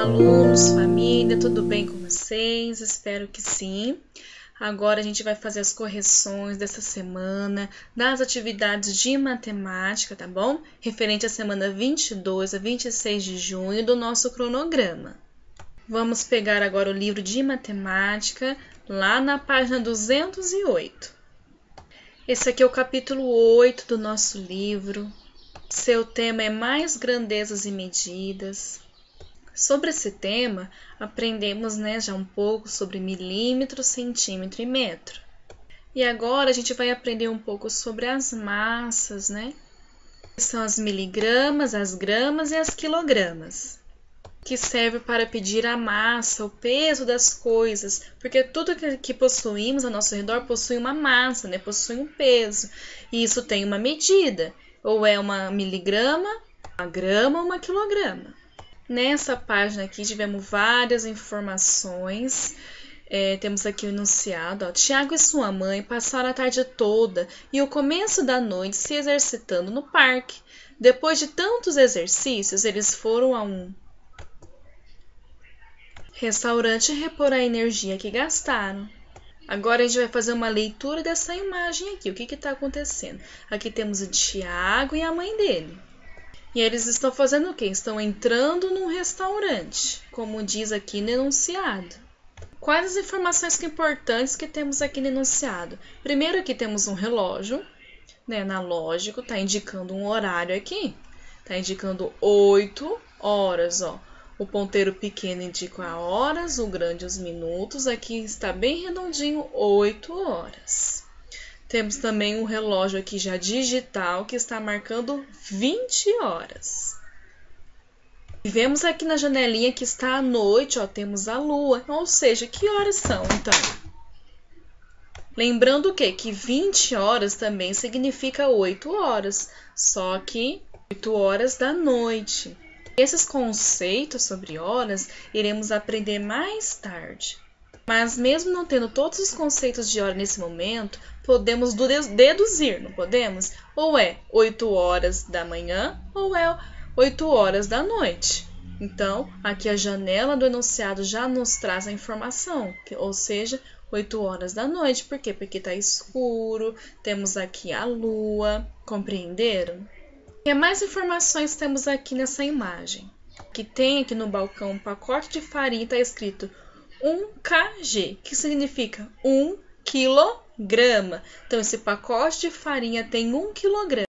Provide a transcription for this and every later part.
alunos, família, tudo bem com vocês? Espero que sim. Agora a gente vai fazer as correções dessa semana das atividades de matemática, tá bom? Referente à semana 22 a 26 de junho do nosso cronograma. Vamos pegar agora o livro de matemática, lá na página 208. Esse aqui é o capítulo 8 do nosso livro. Seu tema é mais grandezas e medidas. Sobre esse tema, aprendemos já um pouco sobre milímetro, centímetro e metro. E agora a gente vai aprender um pouco sobre as massas, Que são as miligramas, as gramas e as quilogramas, que serve para pedir a massa, o peso das coisas, porque tudo que possuímos ao nosso redor possui uma massa, possui um peso, e isso tem uma medida, ou é uma miligrama, uma grama ou uma quilograma. Nessa página aqui tivemos várias informações, temos aqui o enunciado, Tiago e sua mãe passaram a tarde toda e o começo da noite se exercitando no parque. Depois de tantos exercícios, eles foram a um restaurante repor a energia que gastaram. Agora a gente vai fazer uma leitura dessa imagem aqui. O que está acontecendo? Aqui temos o Tiago e a mãe dele. E eles estão fazendo o quê? Estão entrando num restaurante, como diz aqui no enunciado. Quais as informações importantes que temos aqui no enunciado? Primeiro aqui temos um relógio, analógico, está indicando um horário aqui. Está indicando 8 horas, O ponteiro pequeno indica horas, o grande os minutos. Aqui está bem redondinho, 8 horas. Temos também um relógio aqui já digital que está marcando 20 horas. E vemos aqui na janelinha que está à noite, temos a lua. Ou seja, que horas são então? Lembrando o quê? Que 20 horas também significa 8 horas, só que 8 horas da noite. Esses conceitos sobre horas iremos aprender mais tarde. Mas mesmo não tendo todos os conceitos de hora nesse momento, podemos deduzir, não podemos? Ou é 8 horas da manhã ou é 8 horas da noite. Então, aqui a janela do enunciado já nos traz a informação, ou seja, 8 horas da noite. Por quê? Porque está escuro, temos aqui a lua, compreenderam? E mais informações temos aqui nessa imagem. Que tem aqui no balcão um pacote de farinha, está escrito 1 kg, que significa 1 quilograma. Então, esse pacote de farinha tem 1 quilograma.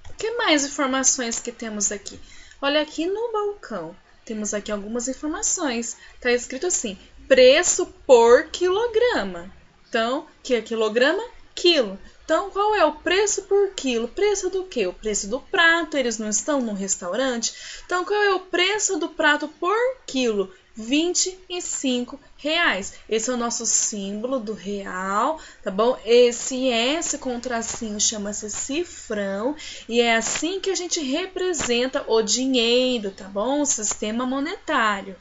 O que mais informações que temos aqui? Olha aqui no balcão, temos aqui algumas informações. Está escrito assim, preço por quilograma. Então, que é quilograma? Quilo. Então, qual é o preço por quilo? Preço do quê? O preço do prato, eles não estão num restaurante. Então, qual é o preço do prato por quilo? R$25. Esse é o nosso símbolo do real, tá bom? Esse S com tracinho chama-se cifrão e é assim que a gente representa o dinheiro, tá bom? O sistema monetário.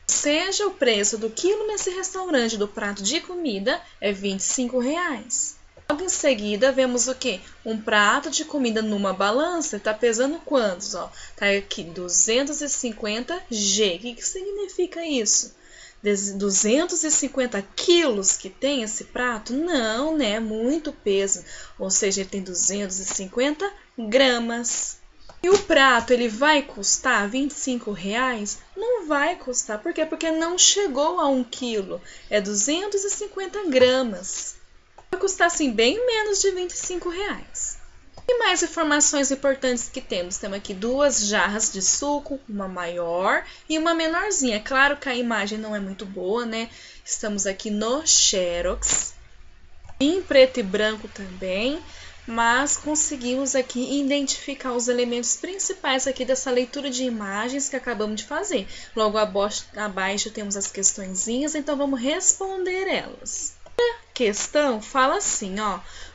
Seja o preço do quilo nesse restaurante do prato de comida é R$25. Logo em seguida, vemos o quê? Um prato de comida numa balança, está pesando quantos? Está aqui 250 G. O que significa isso? 250 quilos que tem esse prato? Não, muito peso. Ou seja, ele tem 250 gramas. E o prato, ele vai custar R$25? Não vai custar. Por quê? Porque não chegou a 1 quilo. É 250 gramas. Vai custar assim bem menos de R$25. E mais informações importantes que temos? Temos aqui 2 jarras de suco, uma maior e uma menorzinha. Claro que a imagem não é muito boa, Estamos aqui no Xerox, em preto e branco também, mas conseguimos aqui identificar os elementos principais aqui dessa leitura de imagens que acabamos de fazer. Logo abaixo temos as questõezinhas, então vamos responder elas. A questão fala assim,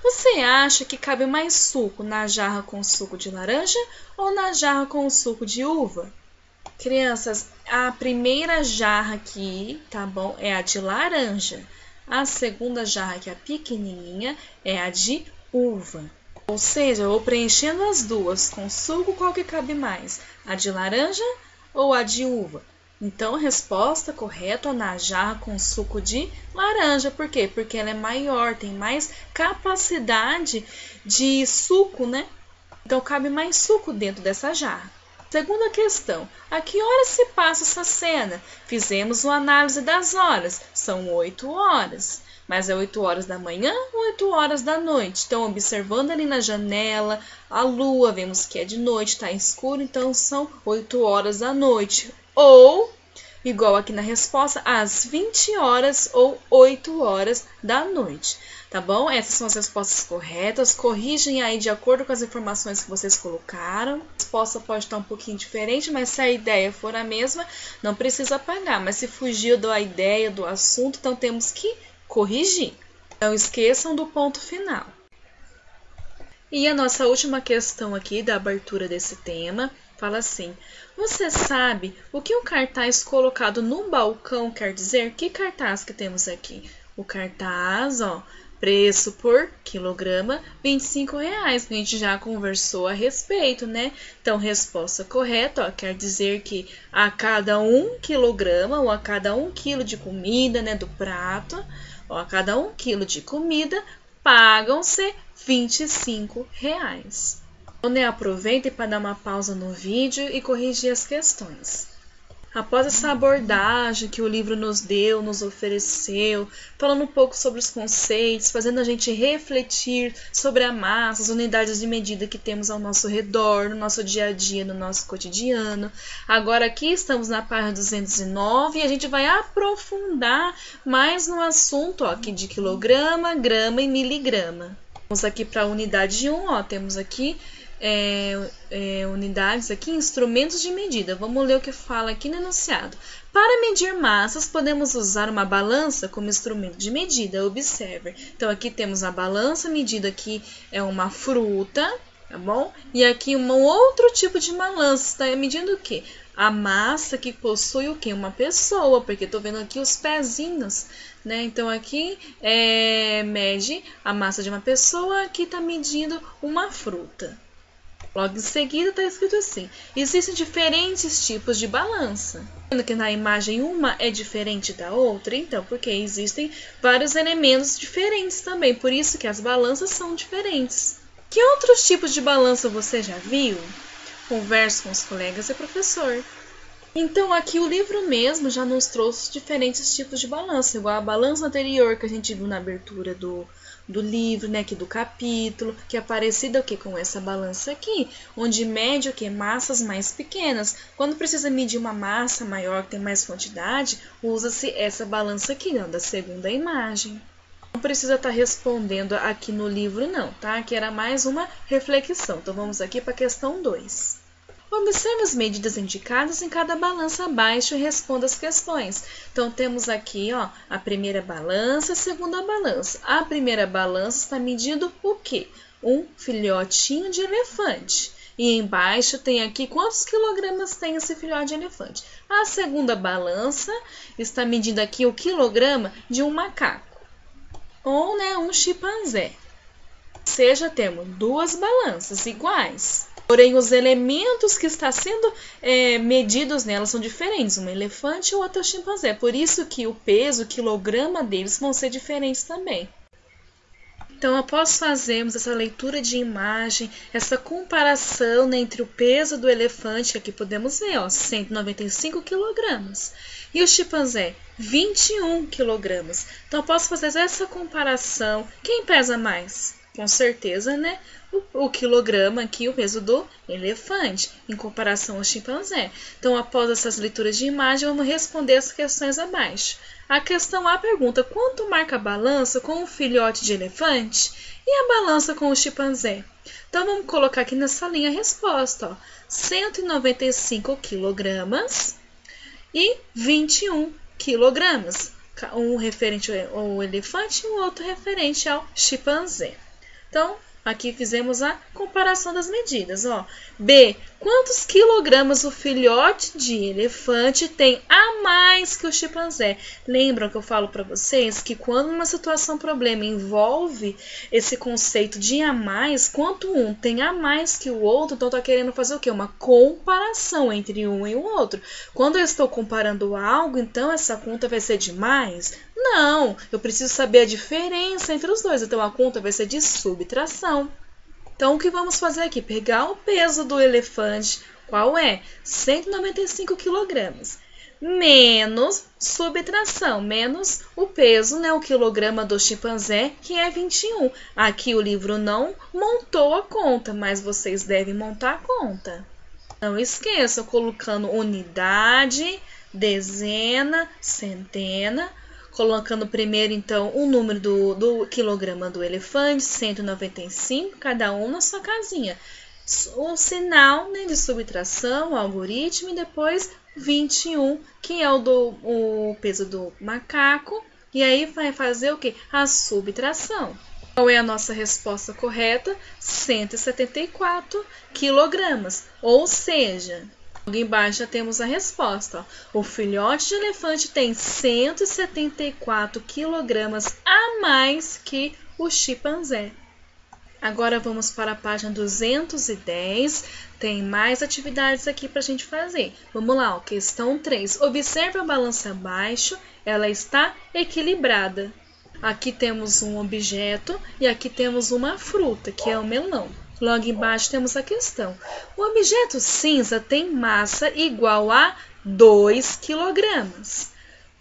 Você acha que cabe mais suco na jarra com suco de laranja ou na jarra com suco de uva? Crianças, a primeira jarra aqui, tá bom, é a de laranja. A segunda jarra, que é a pequenininha, é a de uva. Ou seja, eu vou preenchendo as duas com suco, qual que cabe mais? A de laranja ou a de uva? Então, a resposta correta na jarra com suco de laranja. Por quê? Porque ela é maior, tem mais capacidade de suco, né? Então, cabe mais suco dentro dessa jarra. Segunda questão. A que hora se passa essa cena? Fizemos uma análise das horas. São 8 horas. Mas é 8 horas da manhã ou 8 horas da noite? Então, observando ali na janela, a lua, vemos que é de noite, está escuro, então são 8 horas da noite. Ou, igual aqui na resposta, às 20 horas ou 8 horas da noite. Tá bom? Essas são as respostas corretas. Corrigem aí de acordo com as informações que vocês colocaram. A resposta pode estar um pouquinho diferente, mas se a ideia for a mesma, não precisa apagar. Mas se fugiu da ideia, do assunto, então temos que corrigir. Não esqueçam do ponto final. E a nossa última questão aqui da abertura desse tema fala assim: você sabe o que o cartaz colocado no balcão quer dizer? Que cartaz que temos aqui? O cartaz, ó, preço por quilograma, R$25. A gente já conversou a respeito, né? Então, resposta correta, ó, quer dizer que a cada 1 quilograma ou a cada 1 quilo de comida, né, do prato, ó, a cada 1 quilo de comida, pagam-se R$25. Então, né, aproveitem para dar uma pausa no vídeo e corrigir as questões. Após essa abordagem que o livro nos deu, nos ofereceu, falando um pouco sobre os conceitos, fazendo a gente refletir sobre a massa, as unidades de medida que temos ao nosso redor, no nosso dia a dia, no nosso cotidiano. Agora aqui estamos na página 209 e a gente vai aprofundar mais no assunto ó, aqui de quilograma, grama e miligrama. Vamos aqui para a unidade 1, ó, temos aqui unidades aqui, instrumentos de medida. Vamos ler o que fala aqui no enunciado. Para medir massas, podemos usar uma balança como instrumento de medida. Observe. Então, aqui temos a balança, medida aqui é uma fruta, tá bom? E aqui um outro tipo de balança, está medindo o quê? A massa que possui o quê? Uma pessoa, porque estou vendo aqui os pezinhos, né? Então, aqui mede a massa de uma pessoa, aqui está medindo uma fruta. Logo em seguida está escrito assim: existem diferentes tipos de balança. Vendo que na imagem uma é diferente da outra, então, porque existem vários elementos diferentes também, por isso que as balanças são diferentes. Que outros tipos de balança você já viu? Converse com os colegas e professor. Então, aqui o livro mesmo já nos trouxe diferentes tipos de balança, igual a balança anterior que a gente viu na abertura do livro, né, aqui do capítulo, que é parecida com essa balança aqui, onde mede o que? Massas mais pequenas. Quando precisa medir uma massa maior, que tem mais quantidade, usa-se essa balança aqui, ó, da segunda imagem. Não precisa estar respondendo aqui no livro não, tá? Aqui era mais uma reflexão. Então, vamos aqui para a questão 2. Observe as medidas indicadas em cada balança abaixo e responda as questões. Então, temos aqui ó, a primeira balança, a segunda balança. A primeira balança está medindo o quê? Um filhotinho de elefante. E embaixo tem aqui quantos quilogramas tem esse filhote de elefante. A segunda balança está medindo aqui o quilograma de um macaco. Ou né, um chimpanzé. Ou seja, temos duas balanças iguais. Porém, os elementos que estão sendo medidos nelas são diferentes. Um elefante e o outro chimpanzé. Por isso que o peso, o quilograma deles vão ser diferentes também. Então, após fazermos essa leitura de imagem, essa comparação né, entre o peso do elefante, que aqui podemos ver, ó, 195 quilogramas, e o chimpanzé, 21 quilogramas. Então, após fazer essa comparação, quem pesa mais? Com certeza, né? O quilograma aqui, o peso do elefante, em comparação ao chimpanzé. Então, após essas leituras de imagem, vamos responder as questões abaixo. A questão A pergunta: quanto marca a balança com o filhote de elefante e a balança com o chimpanzé? Então, vamos colocar aqui nessa linha a resposta. Ó, 195 quilogramas e 21 quilogramas. Um referente ao elefante e o outro referente ao chimpanzé. Então, Aqui fizemos a comparação das medidas, ó. B. Quantos quilogramas o filhote de elefante tem a mais que o chimpanzé? Lembram que eu falo para vocês que quando uma situação problema envolve esse conceito de a mais, quanto um tem a mais que o outro, então tá querendo fazer o quê? Uma comparação entre um e o outro. Quando eu estou comparando algo, então essa conta vai ser de mais? Não, eu preciso saber a diferença entre os dois, então a conta vai ser de subtração. Então, o que vamos fazer aqui? Pegar o peso do elefante, qual é? 195 quilogramas, menos subtração, menos o peso, né, o quilograma do chimpanzé, que é 21. Aqui o livro não montou a conta, mas vocês devem montar a conta. Não esqueçam, colocando unidade, dezena, centena, colocando primeiro, então, o número do quilograma do elefante, 195, cada um na sua casinha. O sinal, né, de subtração, o algoritmo, e depois 21, que é o peso do macaco. E aí vai fazer o quê? A subtração. Qual é a nossa resposta correta? 174 quilogramas. Ou seja, logo embaixo já temos a resposta. Ó. O filhote de elefante tem 174 quilogramas a mais que o chimpanzé. Agora vamos para a página 210. Tem mais atividades aqui para a gente fazer. Vamos lá, ó. Questão 3. Observe a balança abaixo, ela está equilibrada. Aqui temos um objeto e aqui temos uma fruta, que é o melão. Logo embaixo temos a questão. O objeto cinza tem massa igual a 2 quilogramas.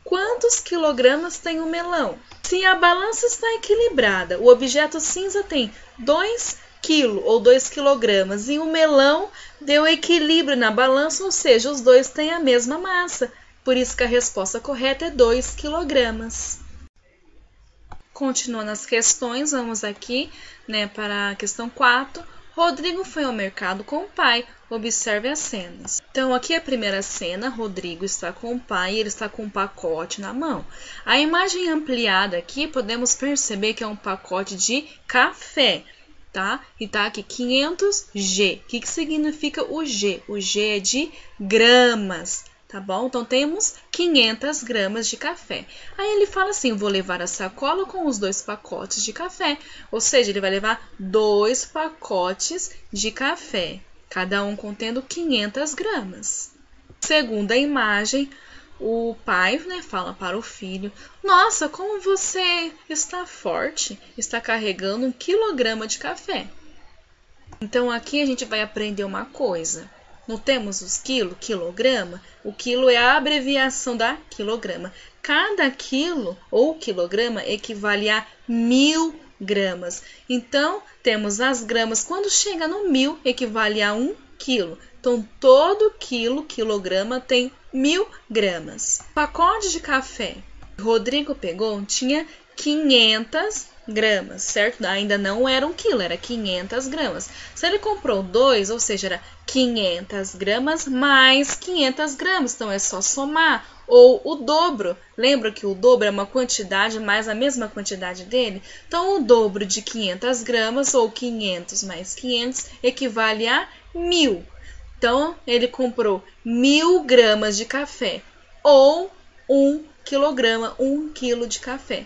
Quantos quilogramas tem o melão? Se a balança está equilibrada, o objeto cinza tem 2 quilos ou 2 quilogramas e o melão deu equilíbrio na balança, ou seja, os dois têm a mesma massa. Por isso que a resposta correta é 2 quilogramas. Continuando as questões, vamos aqui, né, para a questão 4. Rodrigo foi ao mercado com o pai. Observe as cenas. Então, aqui a primeira cena, Rodrigo está com o pai e ele está com um pacote na mão. A imagem ampliada aqui, podemos perceber que é um pacote de café, tá? E tá aqui 500G. O que significa o G? O G é de gramas. Tá bom? Então, temos 500 gramas de café. Aí ele fala assim, vou levar a sacola com os 2 pacotes de café. Ou seja, ele vai levar 2 pacotes de café, cada um contendo 500 gramas. Segunda imagem, o pai, né, fala para o filho, nossa, como você está forte, está carregando 1 quilograma de café. Então, aqui a gente vai aprender uma coisa. Não temos os quilograma? O quilo é a abreviação da quilograma. Cada quilo ou quilograma equivale a 1000 gramas. Então, temos as gramas. Quando chega no 1000, equivale a 1 quilo. Então, todo quilograma tem 1000 gramas. O pacote de café que Rodrigo pegou tinha 500 gramas, certo? Ainda não era 1 quilo, era 500 gramas. Se ele comprou 2, ou seja, era 500 gramas mais 500 gramas. Então, é só somar. Ou o dobro. Lembra que o dobro é uma quantidade mais a mesma quantidade dele? Então, o dobro de 500 gramas, ou 500 mais 500, equivale a 1000. Então, ele comprou 1000 gramas de café. Ou 1 quilograma, 1 quilo de café.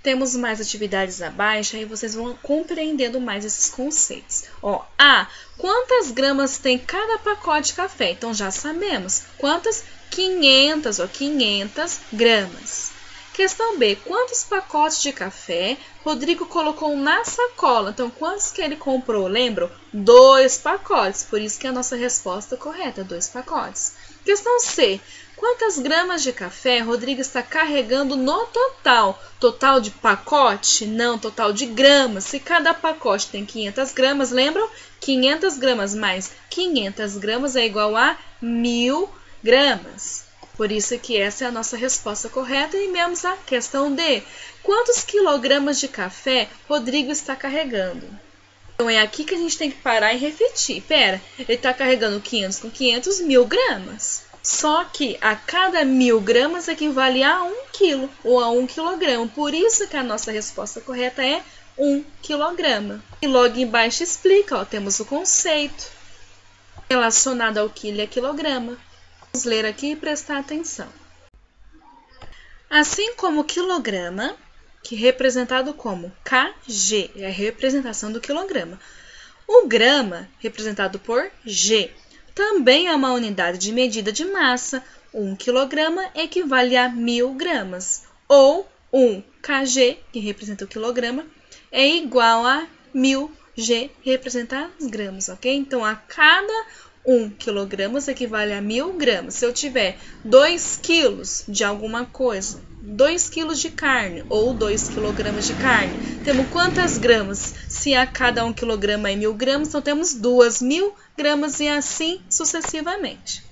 Temos mais atividades abaixo, aí vocês vão compreendendo mais esses conceitos. Ó, A. Quantas gramas tem cada pacote de café? Então, já sabemos. Quantas? 500, ó, 500 gramas. Questão B. Quantos pacotes de café Rodrigo colocou na sacola? Então, quantos que ele comprou? Lembram? 2 pacotes. Por isso que é a nossa resposta correta, 2 pacotes. Questão C. Quantas gramas de café Rodrigo está carregando no total? Total de pacote? Não, total de gramas. Se cada pacote tem 500 gramas, lembram? 500 gramas mais 500 gramas é igual a 1000 gramas. Por isso que essa é a nossa resposta correta. E vemos a questão D. Quantos quilogramas de café Rodrigo está carregando? Então, é aqui que a gente tem que parar e refletir. Pera, ele está carregando 500 com 500, 1000 gramas. Só que a cada 1000 gramas equivale a 1 quilo ou a 1 quilograma. Por isso que a nossa resposta correta é 1 quilograma. E logo embaixo explica, ó, temos o conceito relacionado ao quilo e a quilograma. Vamos ler aqui e prestar atenção. Assim como o quilograma, que é representado como kg, é a representação do quilograma. O grama, representado por g, também é uma unidade de medida de massa. 1 quilograma equivale a 1000 gramas. Ou 1 kg, que representa o quilograma, é igual a 1000 g, que representa as gramas, ok? Então, a cada 1 quilograma equivale a 1000 gramas. Se eu tiver 2 quilos de alguma coisa, 2 quilos de carne ou 2 quilogramas de carne, temos quantas gramas? Se a cada 1 quilograma é 1000 gramas, então temos 2000 gramas e assim sucessivamente.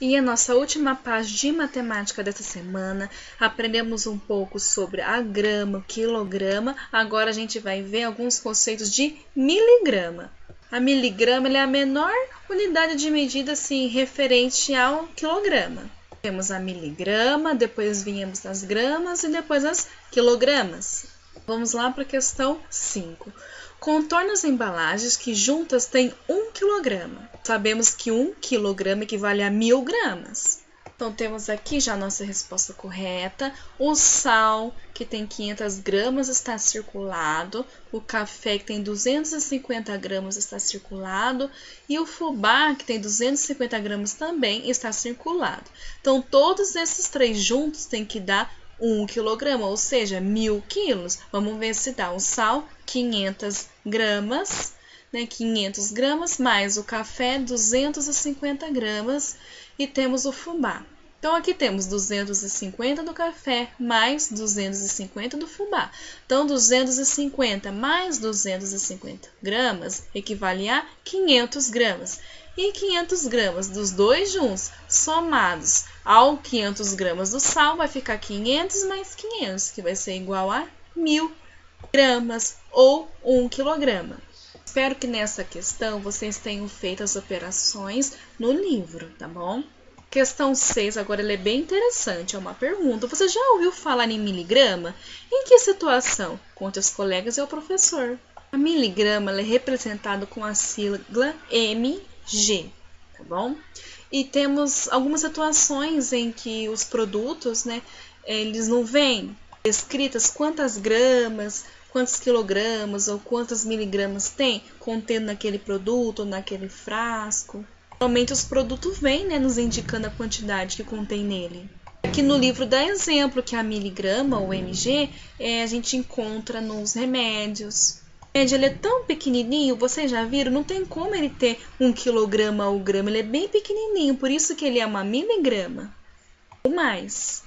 E a nossa última página de matemática dessa semana, aprendemos um pouco sobre a grama, o quilograma. Agora a gente vai ver alguns conceitos de miligrama. A miligrama é a menor unidade de medida assim, referente ao quilograma. Temos a miligrama, depois viemos as gramas e depois as quilogramas. Vamos lá para a questão 5. Contorne as embalagens que juntas têm 1 quilograma. Sabemos que 1 quilograma equivale a 1000 gramas. Então, temos aqui já a nossa resposta correta. O sal, que tem 500 gramas, está circulado. O café, que tem 250 gramas, está circulado. E o fubá, que tem 250 gramas, também está circulado. Então, todos esses três juntos têm que dar 1 quilograma, ou seja, 1000 quilos. Vamos ver se dá o sal, 500 gramas, né? 500 gramas, mais o café, 250 gramas. E temos o fubá. Então, aqui temos 250 do café mais 250 do fubá. Então, 250 mais 250 gramas equivale a 500 gramas. E 500 gramas dos dois juntos, somados ao 500 gramas do sal, vai ficar 500 mais 500, que vai ser igual a 1000 gramas ou 1 quilograma. Espero que nessa questão vocês tenham feito as operações no livro, tá bom? Questão 6, agora ela é bem interessante, é uma pergunta. Você já ouviu falar em miligrama? Em que situação? Conte aos colegas e ao professor. A miligrama ela é representada com a sigla mg, tá bom? E temos algumas situações em que os produtos, né, eles não vêm escritas quantas gramas, quantos quilogramas ou quantos miligramas tem contendo naquele produto ou naquele frasco. Normalmente os produtos vêm, né, nos indicando a quantidade que contém nele. Aqui no livro dá exemplo que a miligrama ou mg a gente encontra nos remédios. O remédio ele é tão pequenininho, vocês já viram, não tem como ele ter 1 quilograma ou grama, ele é bem pequenininho, por isso que ele é uma miligrama ou mais.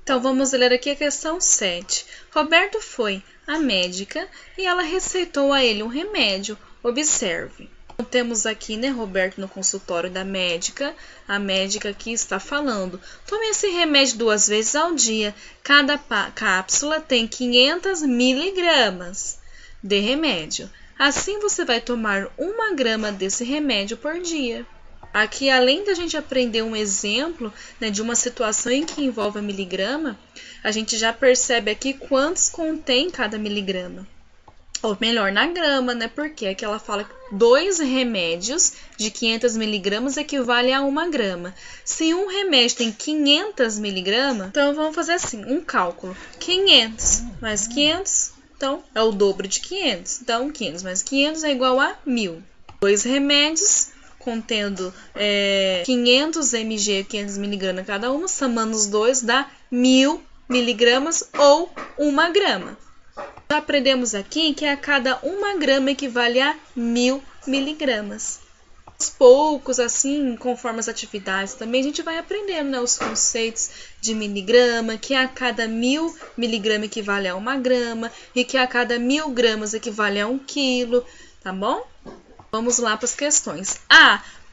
Então, vamos ler aqui a questão 7. Roberto foi à médica e ela receitou a ele um remédio. Observe. Então, temos aqui, né, Roberto no consultório da médica. A médica aqui está falando. Tome esse remédio 2 vezes ao dia. Cada cápsula tem 500 miligramas de remédio. Assim, você vai tomar 1 grama desse remédio por dia. Aqui, além da gente aprender um exemplo, né, de uma situação em que envolve a miligrama, a gente já percebe aqui quantos contém cada miligrama. Ou melhor, na grama, né? Porque aqui ela fala que 2 remédios de 500 miligramas equivale a 1 grama. Se um remédio tem 500 miligramas, então vamos fazer assim, um cálculo. 500 mais 500, então é o dobro de 500. Então, 500 mais 500 é igual a 1000. 2 remédios contendo 500 mg, 500 miligramas cada uma, somando os dois dá 1000 miligramas ou 1 grama. Já aprendemos aqui que a cada 1 grama equivale a 1000 miligramas. Aos poucos, assim, conforme as atividades também, a gente vai aprendendo, né, os conceitos de miligrama, que a cada 1000 miligramas equivale a 1 grama e que a cada 1000 gramas equivale a 1 quilo, tá bom? Vamos lá para as questões.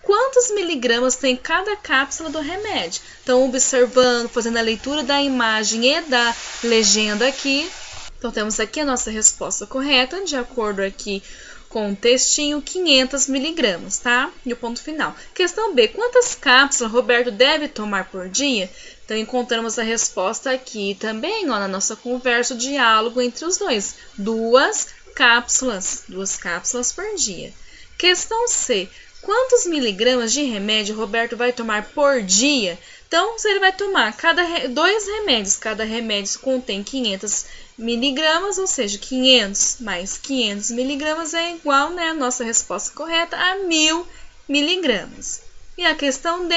Quantos miligramas tem cada cápsula do remédio? Então, observando, fazendo a leitura da imagem e da legenda aqui. Então, temos aqui a nossa resposta correta, de acordo aqui com o textinho, 500 miligramas, tá? E o ponto final. Questão B. Quantas cápsulas Roberto deve tomar por dia? Então, encontramos a resposta aqui também, ó, na nossa conversa, o diálogo entre os dois. 2 cápsulas por dia. Questão C. Quantos miligramas de remédio Roberto vai tomar por dia? Então, se ele vai tomar 2 remédios, cada remédio contém 500 miligramas, ou seja, 500 mais 500 miligramas é igual, né, a nossa resposta correta, a 1000 miligramas. E a questão D.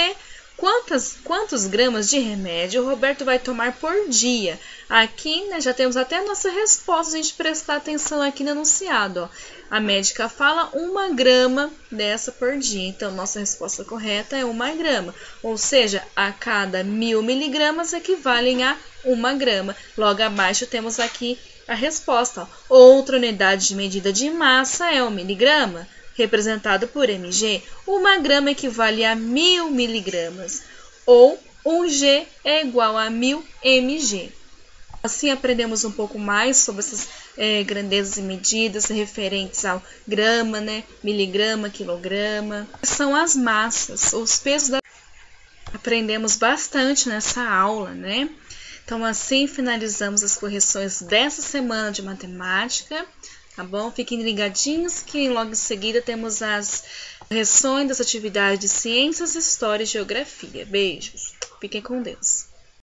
Quantos gramas de remédio o Roberto vai tomar por dia? Aqui, né, já temos até a nossa resposta, a gente prestar atenção aqui no enunciado. Ó. A médica fala 1 grama dessa por dia. Então, nossa resposta correta é 1 grama. Ou seja, a cada 1000 miligramas equivalem a 1 grama. Logo abaixo temos aqui a resposta. Ó. Outra unidade de medida de massa é o miligrama, representado por mg. 1 grama equivale a 1000 miligramas, ou 1g é igual a 1000 mg. Assim aprendemos um pouco mais sobre essas grandezas e medidas referentes ao grama, né, miligrama, quilograma. São as massas, os pesos Aprendemos bastante nessa aula, né? Então, assim finalizamos as correções dessa semana de matemática. Tá bom? Fiquem ligadinhos que logo em seguida temos as correções das atividades de ciências, história e geografia. Beijos. Fiquem com Deus.